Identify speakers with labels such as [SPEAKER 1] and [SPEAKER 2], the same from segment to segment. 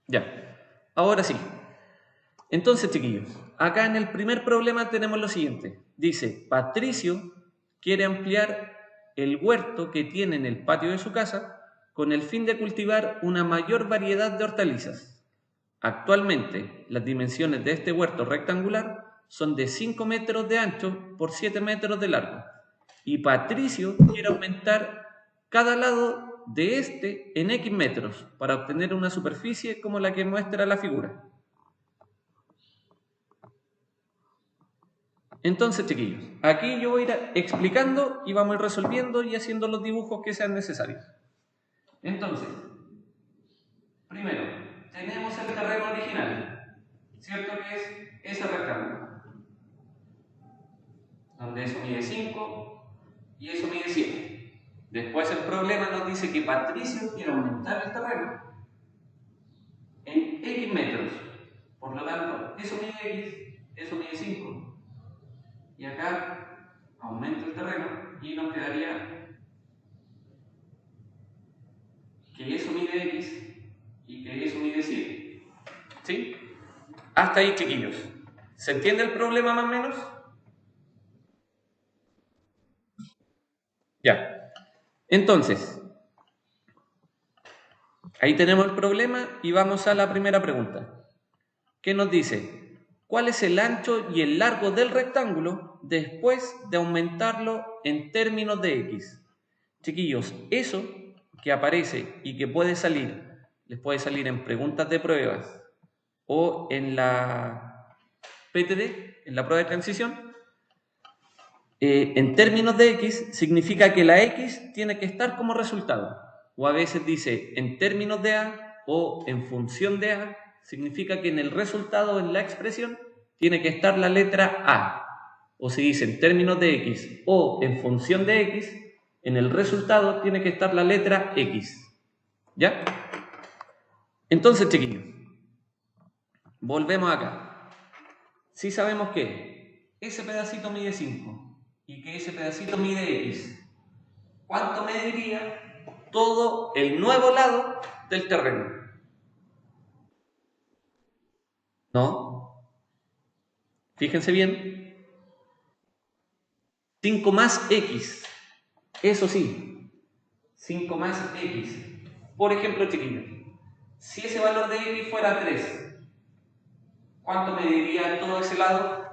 [SPEAKER 1] Ya, ahora sí. Entonces, chiquillos, acá en el primer problema tenemos lo siguiente. Dice, Patricio quiere ampliar el huerto que tiene en el patio de su casa con el fin de cultivar una mayor variedad de hortalizas. Actualmente, las dimensiones de este huerto rectangular son de 5 metros de ancho por 7 metros de largo. Y Patricio quiere aumentar cada lado de este en X metros para obtener una superficie como la que muestra la figura. Entonces, chiquillos, aquí yo voy a ir explicando y vamos a ir resolviendo y haciendo los dibujos que sean necesarios. Entonces, primero, tenemos el terreno original, ¿cierto? Que es ese rectángulo, donde eso mide 5 y eso mide 7. Después el problema nos dice que Patricio quiere aumentar el terreno en X metros. Por lo tanto, eso mide X, eso mide 5. Y acá aumento el terreno y nos quedaría que eso mide X y que eso mide 7. ¿Sí? Hasta ahí, chiquillos. ¿Se entiende el problema más o menos? Ya. Entonces, ahí tenemos el problema y vamos a la primera pregunta. ¿Qué nos dice? ¿Cuál es el ancho y el largo del rectángulo después de aumentarlo en términos de X? Chiquillos, eso que aparece y que puede salir, les puede salir en preguntas de pruebas o en la PTD, en la prueba de transición, en términos de X significa que la X tiene que estar como resultado. O a veces dice en términos de A o en función de A, significa que en el resultado, en la expresión, tiene que estar la letra A. O si dice en términos de X o en función de X, en el resultado tiene que estar la letra X. ¿Ya? Entonces, chiquillos, volvemos acá. Si sabemos que ese pedacito mide 5 y que ese pedacito mide X, ¿cuánto mediría todo el nuevo lado del terreno? ¿No? Fíjense bien. 5 más X. Eso sí. 5 más X. Por ejemplo, chiquillos, si ese valor de X fuera 3, ¿cuánto mediría todo ese lado?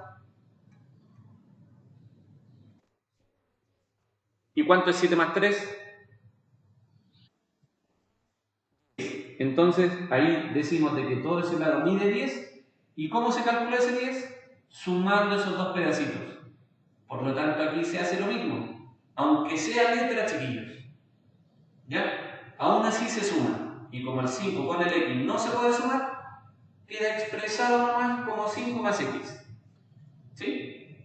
[SPEAKER 1] ¿Y cuánto es 7 más 3? Entonces, ahí decimos de que todo ese lado mide 10. ¿Y cómo se calcula ese 10? Sumando esos dos pedacitos. Por lo tanto, aquí se hace lo mismo. Aunque sea letra, chiquillos. ¿Ya? Aún así se suma. Y como el 5 con el X no se puede sumar, queda expresado nomás como 5 más X. ¿Sí?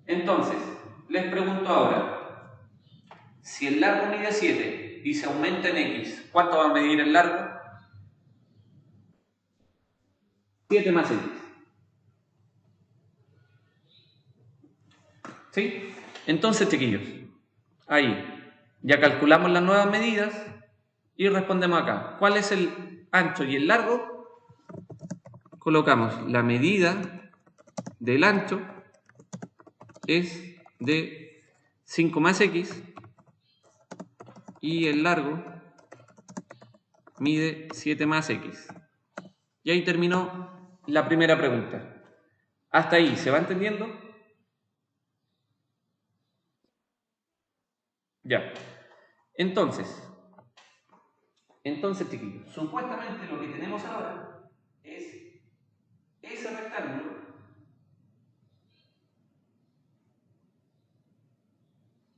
[SPEAKER 1] Entonces, les pregunto ahora, si el largo mide 7 y se aumenta en X, ¿cuánto va a medir el largo? 7 más X. ¿Sí? Entonces, chiquillos, ahí ya calculamos las nuevas medidas y respondemos acá. ¿Cuál es el ancho y el largo? Colocamos la medida del ancho es de 5 más X y el largo mide 7 más X. Y ahí terminó la primera pregunta. ¿Hasta ahí se va entendiendo? Ya. Entonces, chiquillos, supuestamente lo que tenemos ahora es ese rectángulo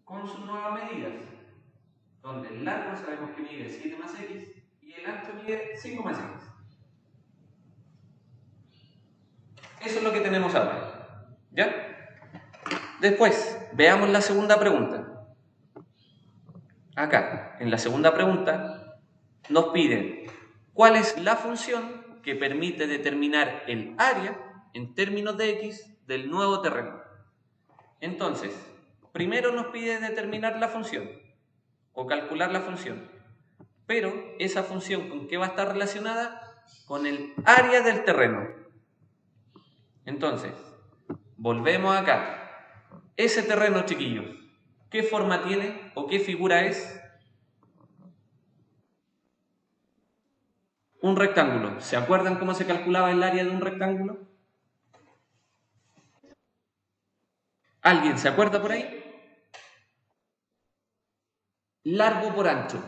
[SPEAKER 1] con sus nuevas medidas, donde el largo sabemos que mide 7 más X y el ancho mide 5 más X. Eso es lo que tenemos ahora. ¿Ya? Después, veamos la segunda pregunta. Acá, en la segunda pregunta, nos piden cuál es la función que permite determinar el área en términos de X del nuevo terreno. Entonces, primero nos pide determinar la función o calcular la función. pero esa función ¿con qué va a estar relacionada? Con el área del terreno. Entonces, volvemos acá. Ese terreno, chiquillos, ¿qué forma tiene o qué figura es? Un rectángulo. ¿Se acuerdan cómo se calculaba el área de un rectángulo? ¿Alguien se acuerda por ahí? Largo por ancho.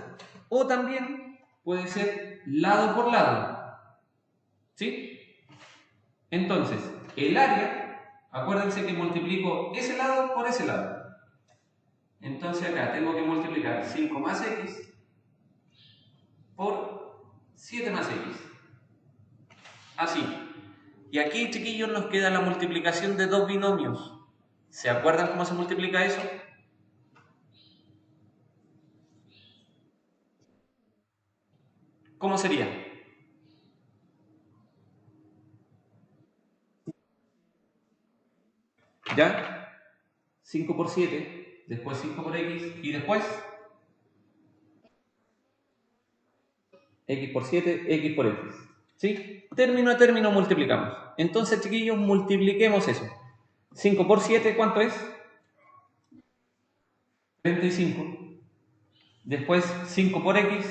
[SPEAKER 1] O también puede ser lado por lado. ¿Sí? Entonces, el área, acuérdense que multiplico ese lado por ese lado. Entonces acá tengo que multiplicar 5 más x por 7 más x. Así. Y aquí, chiquillos, nos queda la multiplicación de dos binomios. ¿Se acuerdan cómo se multiplica eso? ¿Cómo sería? ¿Ya? 5 por 7, después 5 por x, y después x por 7, x por x. ¿Sí? Término a término multiplicamos. Entonces, chiquillos, multipliquemos eso. 5 por 7, ¿cuánto es? 35. Después 5 por x.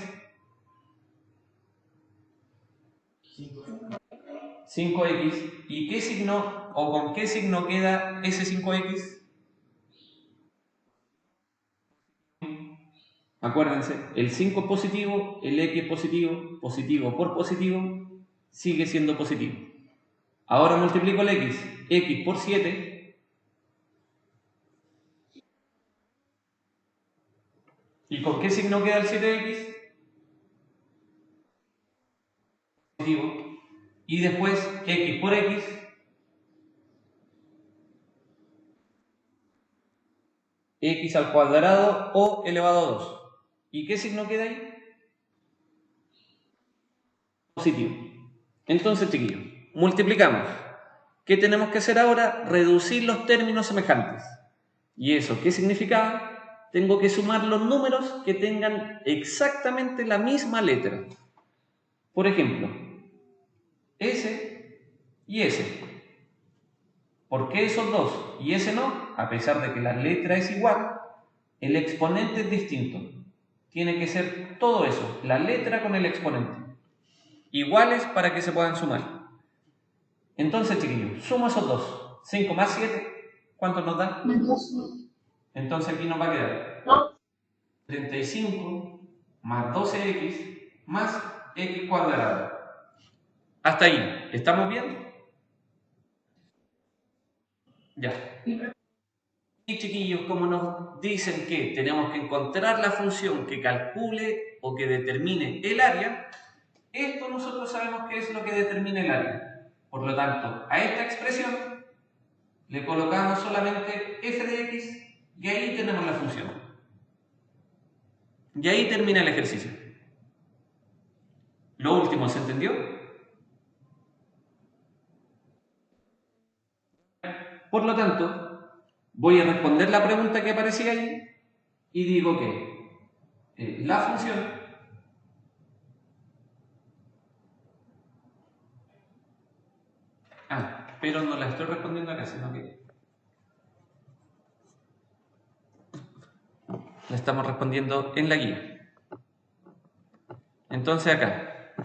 [SPEAKER 1] 5x. ¿Y qué signo o con qué signo queda ese 5x? Acuérdense, el 5 es positivo, el x es positivo, positivo por positivo, sigue siendo positivo. Ahora multiplico el x por 7, ¿y con qué signo queda el 7x? Positivo. Y después x por x, x al cuadrado o elevado a 2. ¿Y qué signo queda ahí? Positivo. Entonces, chiquillos, multiplicamos. ¿Qué tenemos que hacer ahora? Reducir los términos semejantes. ¿Y eso qué significaba? Tengo que sumar los números que tengan exactamente la misma letra. Por ejemplo, S y S. ¿Por qué esos dos y ese no? A pesar de que la letra es igual, el exponente es distinto. Tiene que ser todo eso, la letra con el exponente. Iguales para que se puedan sumar. Entonces, chiquillos, sumo esos dos. 5 más 7, ¿cuánto nos da? Entonces aquí nos va a quedar 35 más 12x más x cuadrado. Hasta ahí, ¿estamos bien? Ya. Y chiquillos, como nos dicen que tenemos que encontrar la función que calcule o que determine el área, esto nosotros sabemos qué es lo que determina el área. Por lo tanto, a esta expresión le colocamos solamente f de x y ahí tenemos la función. Y ahí termina el ejercicio. Lo último, ¿se entendió? Por lo tanto, voy a responder la pregunta que aparecía ahí y digo que la función pero no la estoy respondiendo acá, sino que la estamos respondiendo en la guía. Entonces acá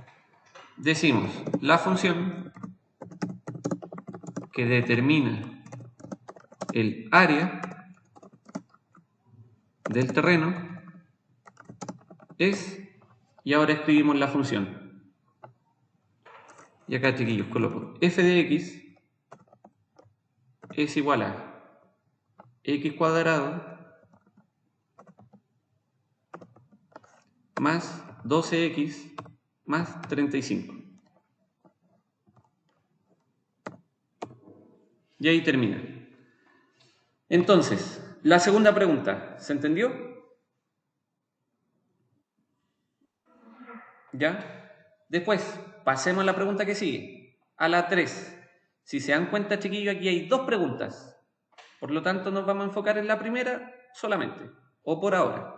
[SPEAKER 1] decimos la función que determina el área del terreno es, y ahora escribimos la función. Y acá, chiquillos, coloco f de x es igual a x cuadrado más 12x más 35. Y ahí termina. Entonces, la segunda pregunta, ¿se entendió? ¿Ya? Después, pasemos a la pregunta que sigue, a la 3. Si se dan cuenta, chiquillos, aquí hay dos preguntas. Por lo tanto, nos vamos a enfocar en la primera solamente, o por ahora.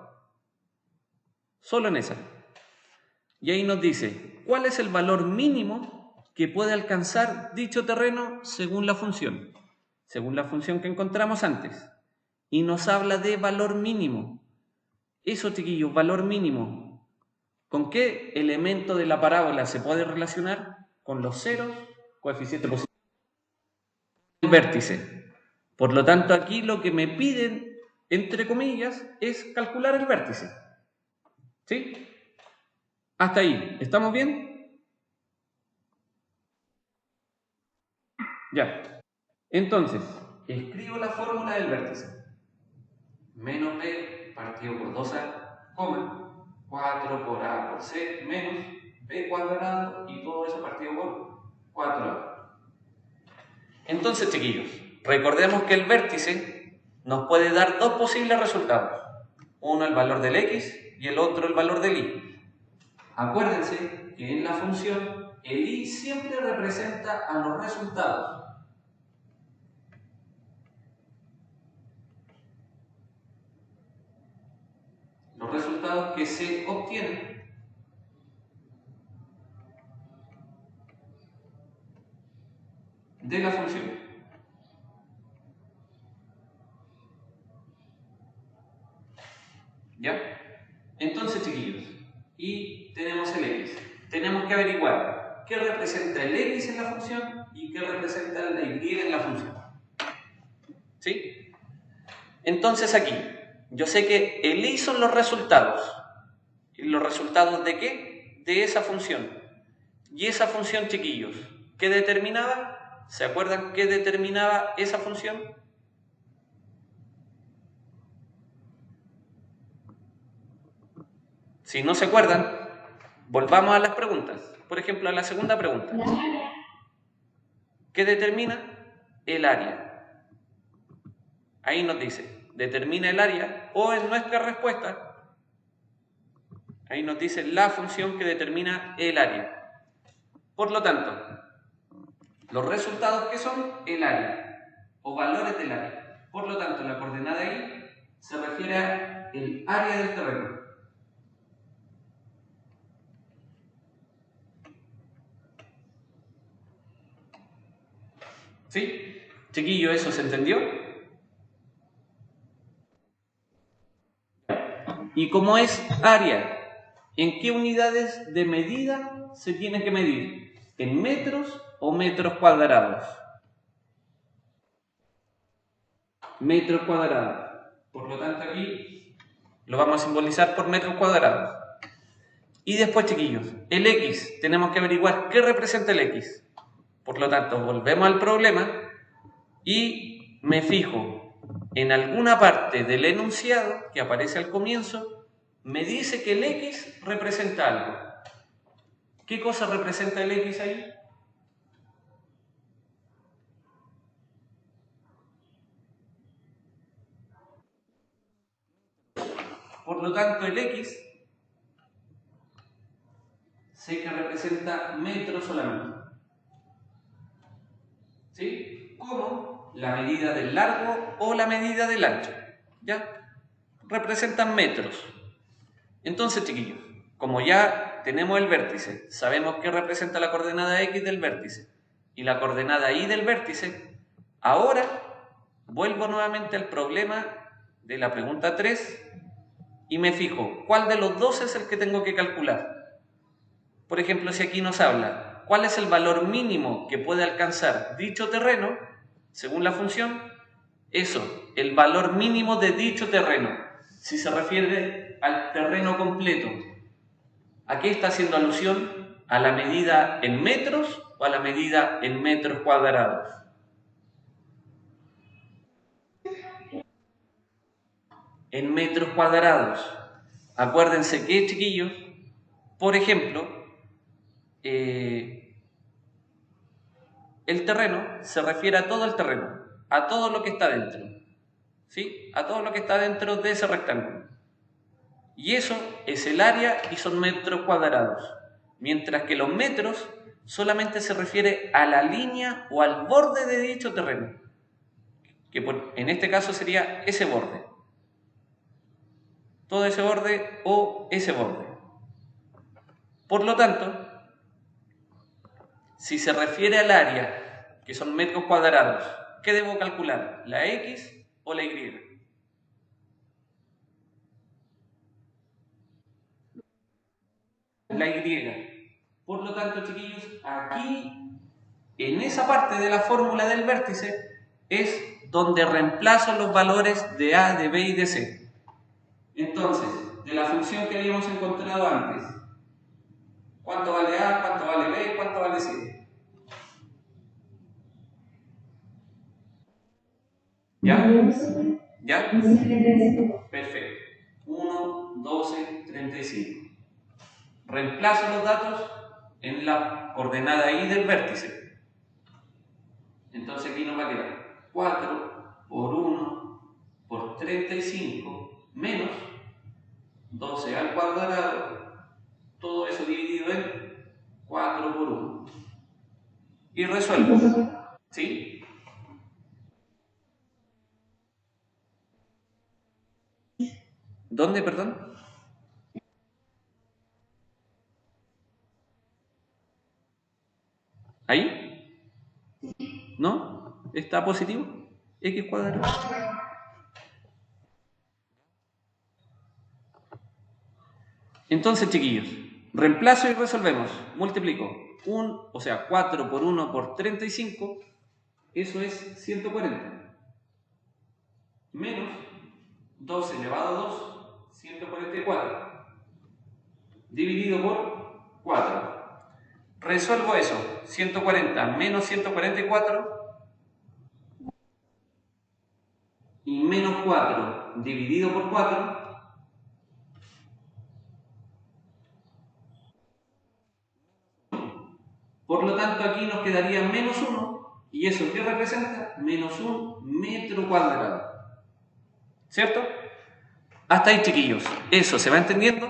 [SPEAKER 1] Solo en esa. Y ahí nos dice, ¿cuál es el valor mínimo que puede alcanzar dicho terreno según la función? Según la función que encontramos antes. Y nos habla de valor mínimo. Eso, chiquillos, valor mínimo. ¿Con qué elemento de la parábola se puede relacionar? Con los ceros, coeficiente positivo, el vértice. Por lo tanto, aquí lo que me piden, entre comillas, es calcular el vértice. ¿Sí? Hasta ahí. ¿Estamos bien? Ya. Entonces, escribo la fórmula del vértice. Menos b partido por 2a, coma, 4 por a por c, menos b cuadrado y todo eso partido por 4a. Entonces, chiquillos, recordemos que el vértice nos puede dar dos posibles resultados. Uno el valor del x y el otro el valor del y. Acuérdense que en la función el y siempre representa a los resultados. Los resultados que se obtienen. De la función. ¿Ya? Entonces, chiquillos, y tenemos el x. Tenemos que averiguar qué representa el x en la función y qué representa la y en la función. ¿Sí? Entonces aquí, yo sé que el y son los resultados. ¿Y los resultados de qué? De esa función. Y esa función, chiquillos, ¿qué determinaba? ¿Se acuerdan qué determinaba esa función? Si no se acuerdan, volvamos a las preguntas. Por ejemplo, a la segunda pregunta. ¿Qué determina? El área. Ahí nos dice, determina el área, o en nuestra respuesta, ahí nos dice la función que determina el área. Por lo tanto, los resultados que son el área, o valores del área. Por lo tanto, la coordenada ahí se refiere al área del terreno. ¿Sí? Chiquillo, ¿eso se entendió? ¿Y cómo es área? ¿En qué unidades de medida se tiene que medir? ¿En metros o metros cuadrados? Metros cuadrados. Por lo tanto, aquí lo vamos a simbolizar por metros cuadrados. Y después, chiquillos, el x, tenemos que averiguar qué representa el x. Por lo tanto, volvemos al problema y me fijo en alguna parte del enunciado que aparece al comienzo, me dice que el x representa algo. ¿Qué cosa representa el x ahí? Por lo tanto, el x sé que representa metros solamente. ¿Sí? Como la medida del largo o la medida del ancho. ¿Ya? Representan metros. Entonces, chiquillos, como ya tenemos el vértice, sabemos que representa la coordenada x del vértice y la coordenada y del vértice, ahora vuelvo nuevamente al problema de la pregunta 3 y me fijo, ¿cuál de los dos es el que tengo que calcular? Por ejemplo, si aquí nos habla, ¿cuál es el valor mínimo que puede alcanzar dicho terreno, según la función? Eso, el valor mínimo de dicho terreno, si se refiere al terreno completo. ¿A qué está haciendo alusión? ¿A la medida en metros o a la medida en metros cuadrados? En metros cuadrados. Acuérdense que, chiquillos, por ejemplo, el terreno se refiere a todo el terreno, a todo lo que está dentro, ¿sí? A todo lo que está dentro de ese rectángulo. Y eso es el área y son metros cuadrados. Mientras que los metros solamente se refiere a la línea o al borde de dicho terreno, que en este caso sería ese borde. Todo ese borde o ese borde. Por lo tanto, si se refiere al área, que son metros cuadrados, ¿qué debo calcular? ¿La X o la Y? La Y. Por lo tanto, chiquillos, aquí, en esa parte de la fórmula del vértice, es donde reemplazo los valores de A, de B y de C. Entonces, de la función que habíamos encontrado antes, ¿cuánto vale A, cuánto vale B, cuánto vale C? ¿Ya? ¿Ya? Perfecto. 1, 12, 35. Reemplazo los datos en la coordenada I del vértice. Entonces aquí nos va a quedar 4 por 1 por 35 menos 12 al cuadrado, todo eso dividido en 4 por 1. Y resuelvo. ¿Sí? ¿Dónde, perdón? ¿Ahí? ¿No? ¿Está positivo? X cuadrado. Entonces, chiquillos, reemplazo y resolvemos. Multiplico. 4 por 1 por 35, eso es 140. Menos 2 elevado a 2, 144. Dividido por 4. Resuelvo eso. 140 menos 144 y menos 4 dividido por 4. Por lo tanto, aquí nos quedaría menos 1, y eso ¿qué representa? Menos 1 metro cuadrado. ¿Cierto? Hasta ahí, chiquillos. ¿Eso se va entendiendo?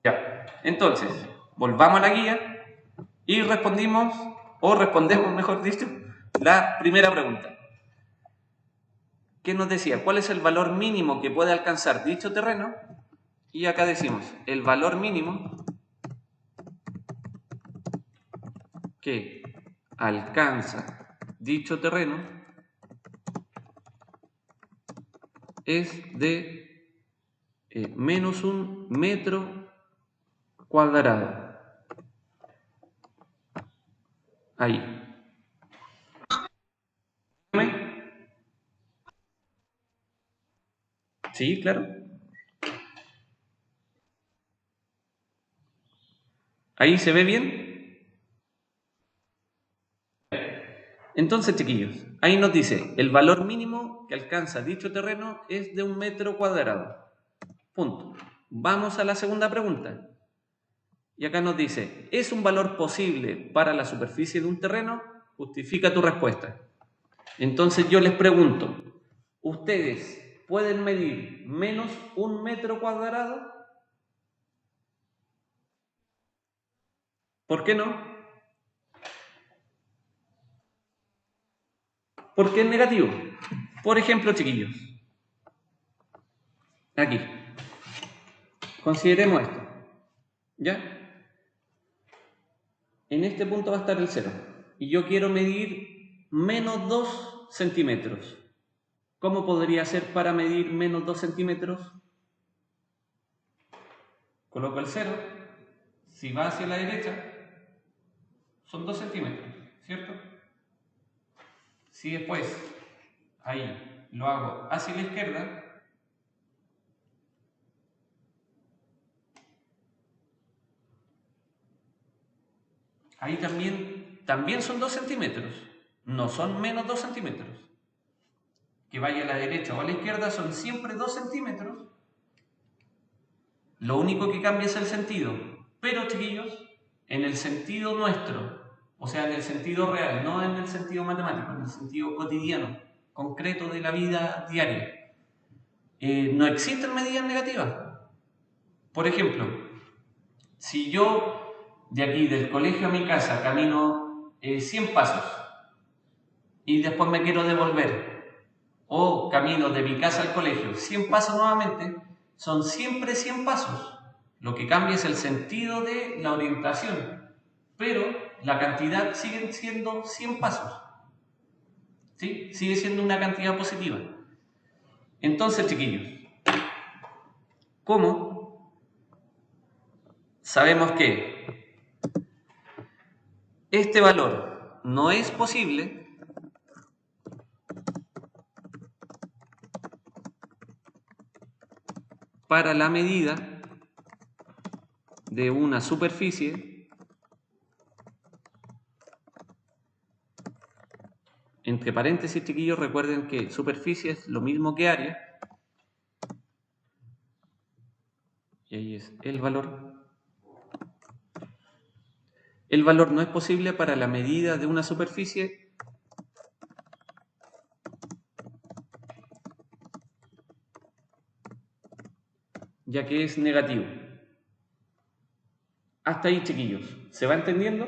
[SPEAKER 1] Ya. Entonces, volvamos a la guía y respondemos, mejor dicho, la primera pregunta. ¿Qué nos decía? ¿Cuál es el valor mínimo que puede alcanzar dicho terreno? Y acá decimos, el valor mínimo que alcanza dicho terreno es de menos 1 metro cuadrado. Ahí. Sí, claro. ¿Ahí se ve bien? Entonces, chiquillos, ahí nos dice, el valor mínimo que alcanza dicho terreno es de 1 metro cuadrado. Punto. Vamos a la segunda pregunta. Y acá nos dice, ¿es un valor posible para la superficie de un terreno? Justifica tu respuesta. Entonces yo les pregunto, ¿ustedes pueden medir menos 1 metro cuadrado? ¿Por qué no? ¿Por qué es negativo? Por ejemplo, chiquillos, aquí, consideremos esto, ¿ya? En este punto va a estar el 0, y yo quiero medir menos 2 centímetros. ¿Cómo podría ser para medir menos 2 centímetros? Coloco el 0, si va hacia la derecha, son 2 centímetros, ¿cierto? Si después, ahí, lo hago hacia la izquierda, ahí también son 2 centímetros, no son menos 2 centímetros. Que vaya a la derecha o a la izquierda son siempre 2 centímetros. Lo único que cambia es el sentido. Pero, chiquillos, en el sentido nuestro, o sea, en el sentido real, no en el sentido matemático, en el sentido cotidiano, concreto de la vida diaria, no existen medidas negativas. Por ejemplo, si yo de aquí, del colegio a mi casa, camino 100 pasos y después me quiero devolver, o camino de mi casa al colegio 100 pasos nuevamente, son siempre 100 pasos. Lo que cambia es el sentido de la orientación, pero la cantidad sigue siendo 100 pasos. ¿Sí? Sigue siendo una cantidad positiva. Entonces, chiquillos, ¿cómo sabemos que este valor no es posible para la medida de una superficie entre paréntesis, chiquillos, recuerden que superficie es lo mismo que área, y ahí es el valor. El valor no es posible para la medida de una superficie ya que es negativo. Hasta ahí, chiquillos. ¿Se va entendiendo?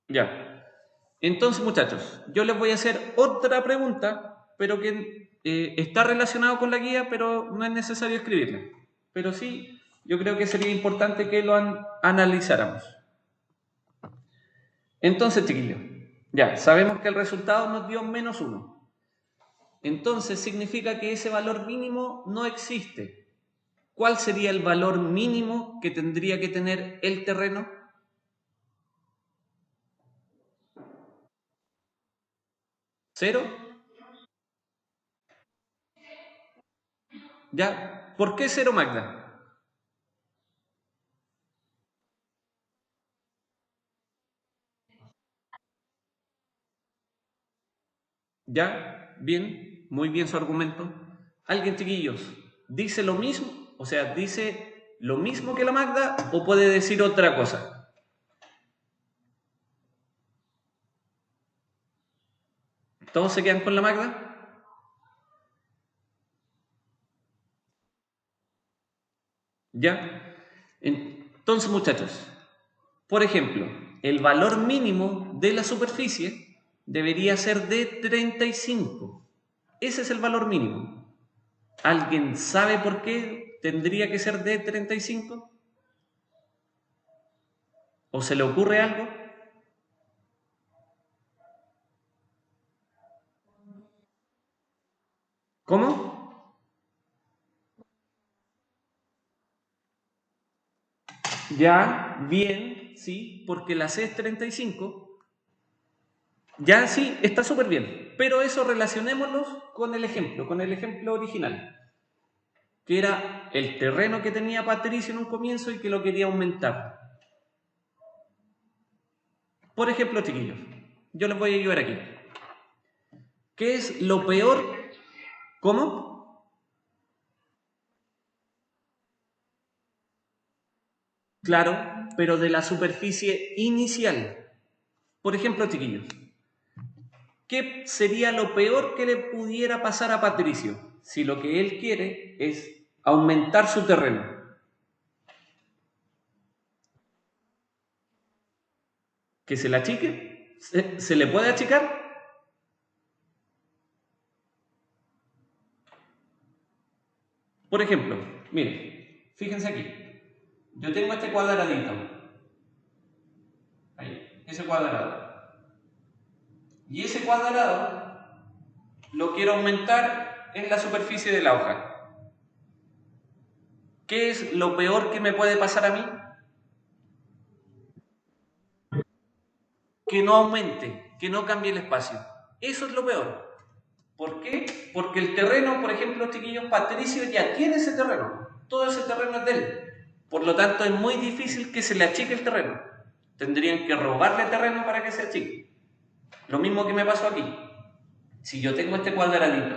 [SPEAKER 1] Ya. Entonces, muchachos, yo les voy a hacer otra pregunta, pero que está relacionado con la guía, pero no es necesario escribirla. Pero sí, yo creo que sería importante que lo analizáramos. Entonces, chiquillos, ya, sabemos que el resultado nos dio -1. Entonces significa que ese valor mínimo no existe. ¿Cuál sería el valor mínimo que tendría que tener el terreno? ¿Cero? ¿Ya? ¿Por qué cero, Magda? ¿Ya? Bien, muy bien su argumento. ¿Alguien, chiquillos, dice lo mismo? O sea, ¿dice lo mismo que la Magda o puede decir otra cosa? ¿Todos se quedan con la Magda? ¿Ya? Entonces, muchachos, por ejemplo, el valor mínimo de la superficie debería ser de 35. Ese es el valor mínimo. ¿Alguien sabe por qué tendría que ser de 35? ¿O se le ocurre algo? ¿Cómo? Ya, bien, sí, porque la C es 35. Ya sí, está súper bien. Pero eso relacionémoslo con el ejemplo original, que era el terreno que tenía Patricio en un comienzo y que lo quería aumentar. Por ejemplo, chiquillos, yo les voy a ayudar aquí. ¿Qué es lo peor? ¿Cómo? Claro, pero de la superficie inicial. Por ejemplo, chiquillos, ¿qué sería lo peor que le pudiera pasar a Patricio si lo que él quiere es aumentar su terreno? ¿Que se la achique? ¿Se le puede achicar? Por ejemplo, miren, fíjense aquí. Yo tengo este cuadradito. Ahí, ese cuadrado. Y ese cuadrado lo quiero aumentar en la superficie de la hoja. ¿Qué es lo peor que me puede pasar a mí? Que no aumente, que no cambie el espacio. Eso es lo peor. ¿Por qué? Porque el terreno, por ejemplo, chiquillos, Patricio ya tiene ese terreno. Todo ese terreno es de él. Por lo tanto, es muy difícil que se le achique el terreno. Tendrían que robarle terreno para que se achique. Lo mismo que me pasó aquí. Si yo tengo este cuadradito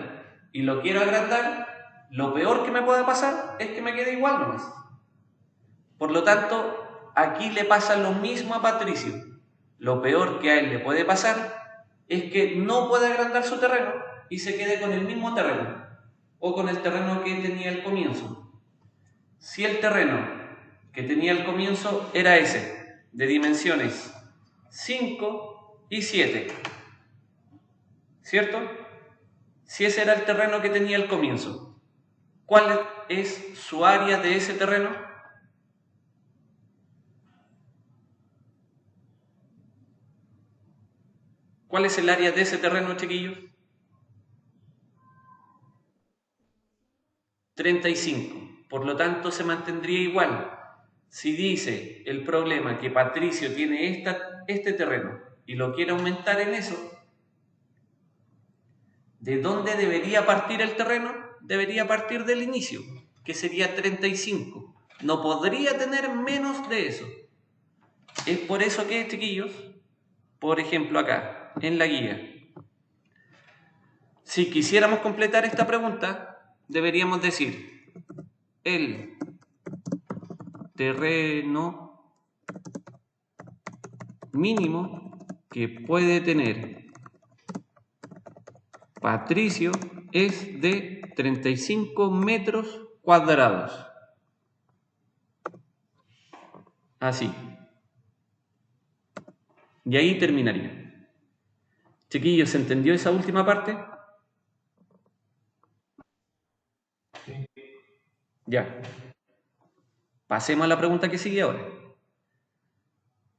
[SPEAKER 1] y lo quiero agrandar, lo peor que me pueda pasar es que me quede igual nomás. Por lo tanto, aquí le pasa lo mismo a Patricio. Lo peor que a él le puede pasar es que no pueda agrandar su terreno y se quede con el mismo terreno o con el terreno que tenía al comienzo. Si el terreno que tenía al comienzo era ese, de dimensiones 5 y 7, ¿cierto? Si ese era el terreno que tenía al comienzo, ¿cuál es su área de ese terreno? ¿Cuál es el área de ese terreno, chiquillos? 35. Por lo tanto, se mantendría igual. Si dice el problema que Patricio tiene este terreno y lo quiere aumentar en eso, ¿de dónde debería partir el terreno? Debería partir del inicio, que sería 35. No podría tener menos de eso. Es por eso que, chiquillos, por ejemplo acá, en la guía, si quisiéramos completar esta pregunta, deberíamos decir el terreno mínimo que puede tener Patricio es de 35 metros cuadrados. Así. Y ahí terminaría. Chiquillos, ¿se entendió esa última parte? Ya. Pasemos a la pregunta que sigue ahora.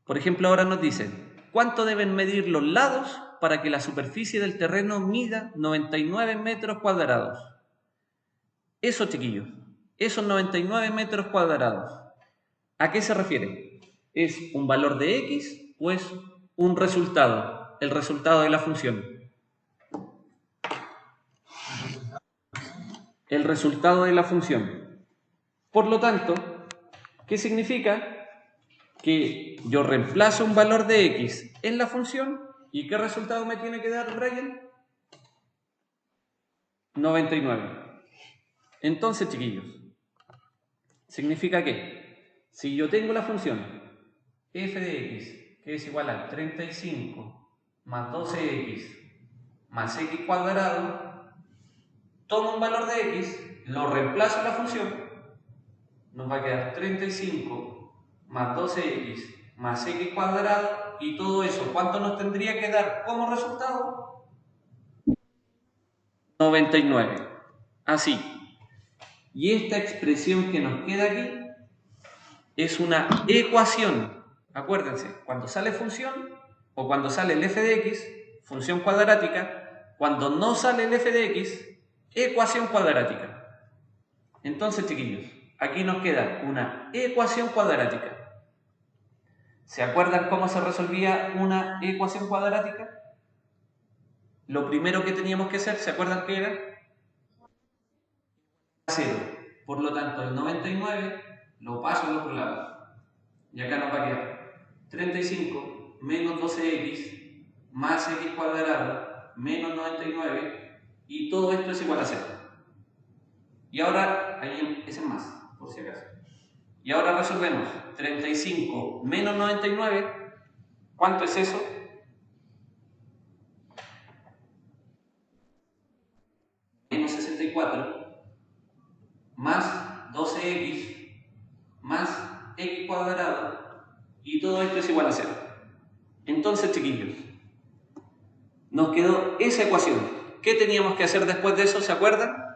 [SPEAKER 1] Por ejemplo, ahora nos dicen, ¿cuánto deben medir los lados para que la superficie del terreno mida 99 metros cuadrados? Eso, chiquillos, esos 99 metros cuadrados, ¿a qué se refiere? ¿Es un valor de X o es un resultado? El resultado de la función. El resultado de la función. Por lo tanto, ¿qué significa? Que yo reemplazo un valor de X en la función y ¿qué resultado me tiene que dar Brian? 99. Entonces, chiquillos, significa que si yo tengo la función f de x, que es igual a 35 más 12x más x cuadrado, tomo un valor de x, lo reemplazo en la función, nos va a quedar 35 más 12x más x cuadrado, y todo eso, ¿cuánto nos tendría que dar como resultado? 99. Así. Y esta expresión que nos queda aquí es una ecuación. Acuérdense, cuando sale función o cuando sale el f de x, función cuadrática, cuando no sale el f de x, ecuación cuadrática. Entonces, chiquillos, aquí nos queda una ecuación cuadrática. ¿Se acuerdan cómo se resolvía una ecuación cuadrática? Lo primero que teníamos que hacer, ¿se acuerdan qué era? 0. Por lo tanto, el 99 lo paso al otro lado. Y acá nos va a quedar 35 menos 12x más x cuadrado menos 99, y todo esto es igual a 0. Y ahora, ahí ese es más, por si acaso. Y ahora resolvemos 35 menos 99. ¿Cuánto es eso? Menos 64 más 12x más x cuadrado, y todo esto es igual a 0. Entonces, chiquillos, nos quedó esa ecuación. ¿Qué teníamos que hacer después de eso? ¿Se acuerdan?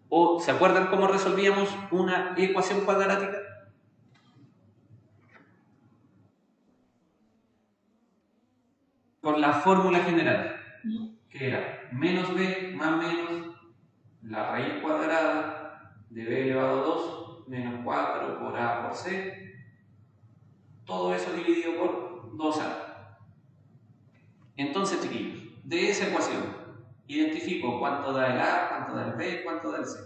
[SPEAKER 1] ¿O se acuerdan cómo resolvíamos una ecuación cuadrática? Con la fórmula general, que era menos b más menos la raíz cuadrada de b elevado a 2 menos 4 por a por c, todo eso dividido por 2a. Entonces, chiquillos, de esa ecuación identifico cuánto da el a, cuánto da el b, cuánto da el c.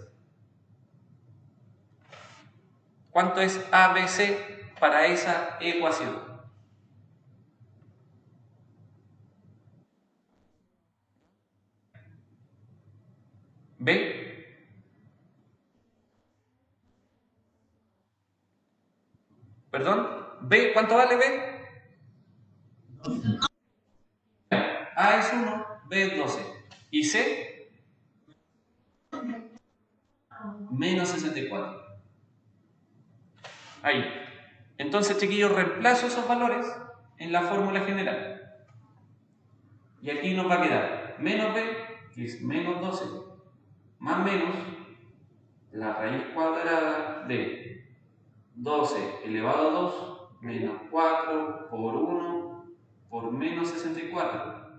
[SPEAKER 1] ¿Cuánto es ABC para esa ecuación? ¿B? ¿Perdón? ¿B? ¿Cuánto vale B? A es 1, B es 12. ¿Y C? Menos 64. Ahí. Entonces, chiquillos, reemplazo esos valores en la fórmula general. Y aquí nos va a quedar menos b, que es menos 12, más menos la raíz cuadrada de 12 elevado a 2 menos 4 por 1 por menos 64.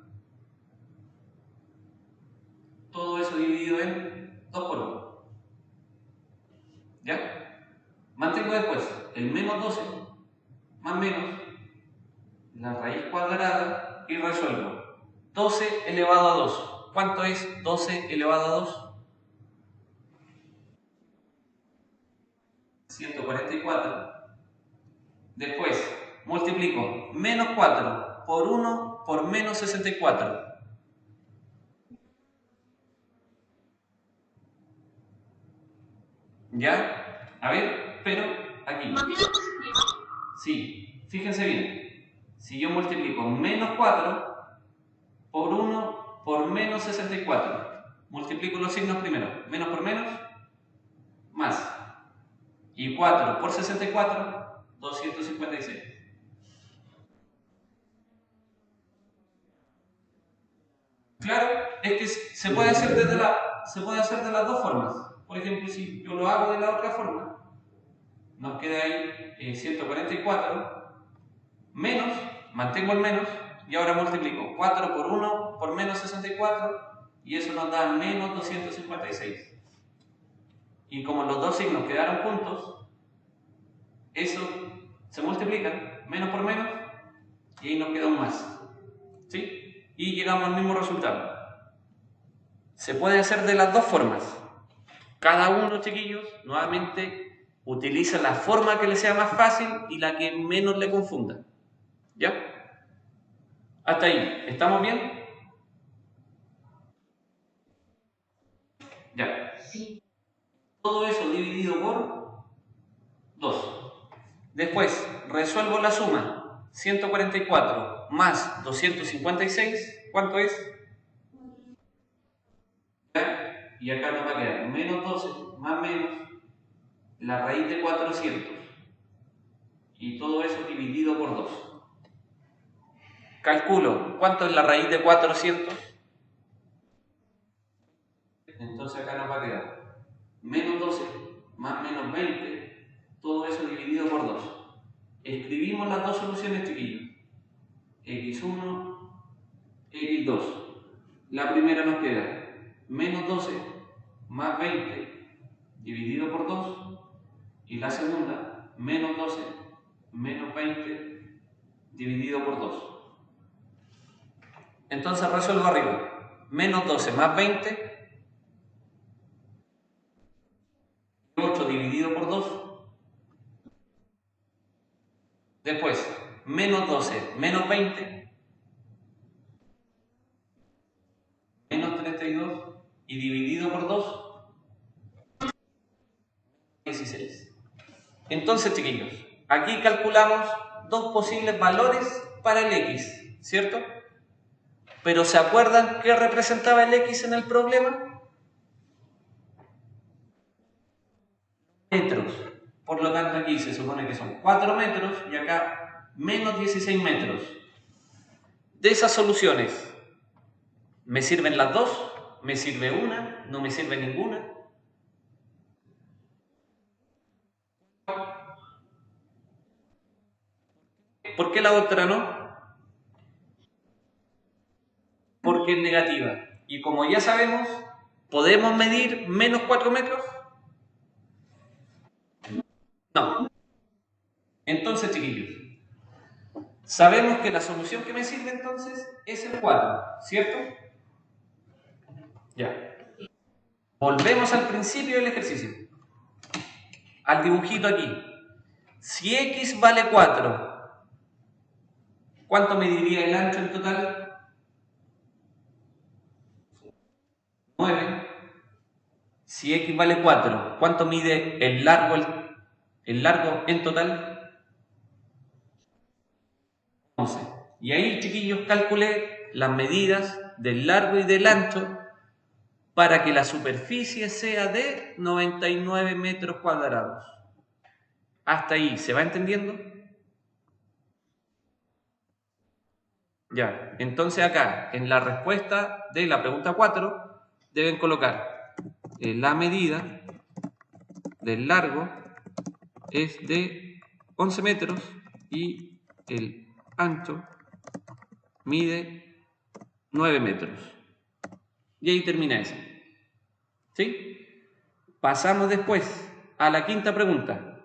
[SPEAKER 1] Todo eso dividido en 2 por 1. ¿Ya? Mantengo después el menos 12 más menos la raíz cuadrada y resuelvo. 12 elevado a 2. ¿Cuánto es 12 elevado a 2? 144. Después multiplico menos 4 por 1 por menos 64. ¿Ya? A ver, pero aquí. Sí, fíjense bien. Si yo multiplico menos 4 por 1 por menos 64. Multiplico los signos primero. Menos por menos, más. Y 4 por 64, 256. Claro, es que se puede hacer de las dos formas. Por ejemplo, si yo lo hago de la otra forma, nos queda ahí 144 menos, mantengo el menos, y ahora multiplico 4 por 1 por menos 64, y eso nos da menos 256. Y como los dos signos quedaron juntos, eso se multiplica, menos por menos, y ahí nos queda un más. ¿Sí? Y llegamos al mismo resultado. Se puede hacer de las dos formas. Cada uno, chiquillos, nuevamente utiliza la forma que le sea más fácil y la que menos le confunda. ¿Ya? Hasta ahí. ¿Estamos bien? Ya. Todo eso dividido por 2. Después, resuelvo la suma. 144 más 256. ¿Cuánto es? ¿Ya? Y acá nos va a quedar menos 12 más menos la raíz de 400. Y todo eso dividido por 2. Calculo, ¿cuánto es la raíz de 400? Entonces acá nos va a quedar menos 12 más menos 20, todo eso dividido por 2. Escribimos las dos soluciones, chiquillos. x1, x2. La primera nos queda menos 12 más 20 dividido por 2. Y la segunda, menos 12 menos 20 dividido por 2. Entonces resuelvo arriba. Menos 12 más 20, 8 dividido por 2. Después, menos 12 menos 20, menos 32, y dividido por 2, 16. Entonces, chiquillos, aquí calculamos dos posibles valores para el x, ¿cierto? Pero ¿se acuerdan qué representaba el x en el problema? Metros. Por lo tanto, aquí se supone que son 4 metros y acá menos 16 metros. De esas soluciones, ¿me sirven las dos? ¿Me sirve una? ¿No me sirve ninguna? ¿Por qué la otra no? Porque es negativa. Y como ya sabemos, ¿podemos medir menos 4 metros? No. Entonces, chiquillos, sabemos que la solución que me sirve entonces es el 4, ¿cierto? Ya. Volvemos al principio del ejercicio. Al dibujito aquí. Si x vale 4, ¿cuánto mediría el ancho en total? 9. Si x vale 4, ¿cuánto mide el largo en total? 11. Y ahí, chiquillos, calculé las medidas del largo y del ancho para que la superficie sea de 99 metros cuadrados. Hasta ahí, ¿se va entendiendo? Ya, entonces acá, en la respuesta de la pregunta 4, deben colocar la medida del largo es de 11 metros y el ancho mide 9 metros. Y ahí termina eso. ¿Sí? Pasamos después a la quinta pregunta,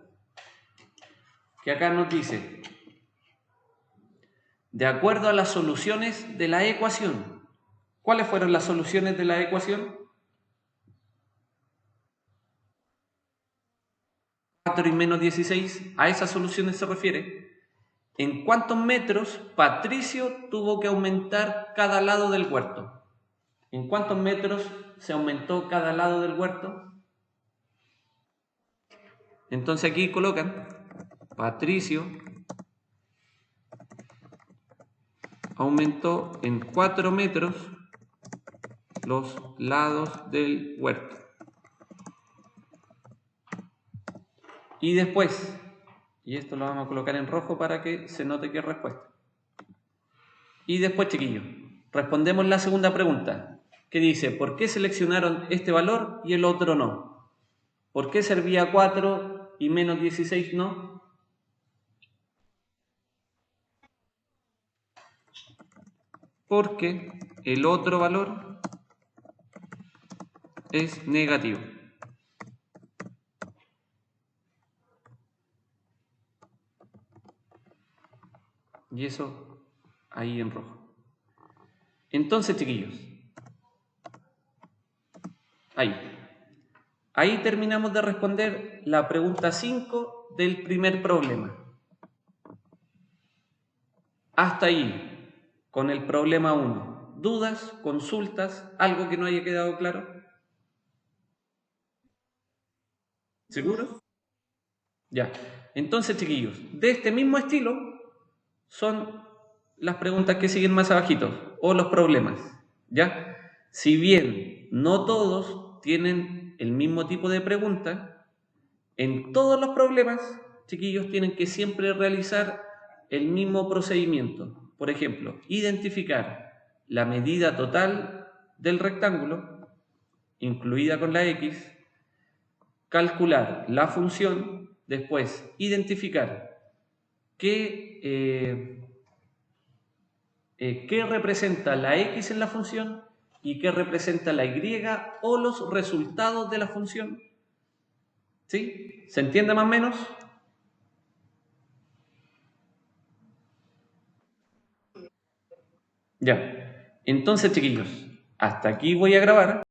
[SPEAKER 1] que acá nos dice, de acuerdo a las soluciones de la ecuación. ¿Cuáles fueron las soluciones de la ecuación? 4 y menos 16, a esas soluciones se refiere. ¿En cuántos metros Patricio tuvo que aumentar cada lado del huerto? ¿En cuántos metros se aumentó cada lado del huerto? Entonces aquí colocan, Patricio aumentó en 4 metros los lados del huerto. Y después, y esto lo vamos a colocar en rojo para que se note que es respuesta. Y después, chiquillos, respondemos la segunda pregunta, que dice, ¿por qué seleccionaron este valor y el otro no? ¿Por qué servía 4 y menos 16 no? Porque el otro valor es negativo. Y eso ahí en rojo. Entonces, chiquillos, ahí terminamos de responder la pregunta 5 del primer problema. Hasta ahí, con el problema 1. ¿Dudas, consultas, algo que no haya quedado claro? ¿Seguros? Ya. Entonces, chiquillos, de este mismo estilo son las preguntas que siguen más abajito, o los problemas, ¿ya? Si bien no todos tienen el mismo tipo de pregunta, en todos los problemas, chiquillos, tienen que siempre realizar el mismo procedimiento. Por ejemplo, identificar la medida total del rectángulo, incluida con la X, calcular la función, después identificar qué representa la X en la función y qué representa la Y o los resultados de la función. ¿Sí? ¿Se entiende más o menos? Ya. Entonces, chiquillos, hasta aquí voy a grabar.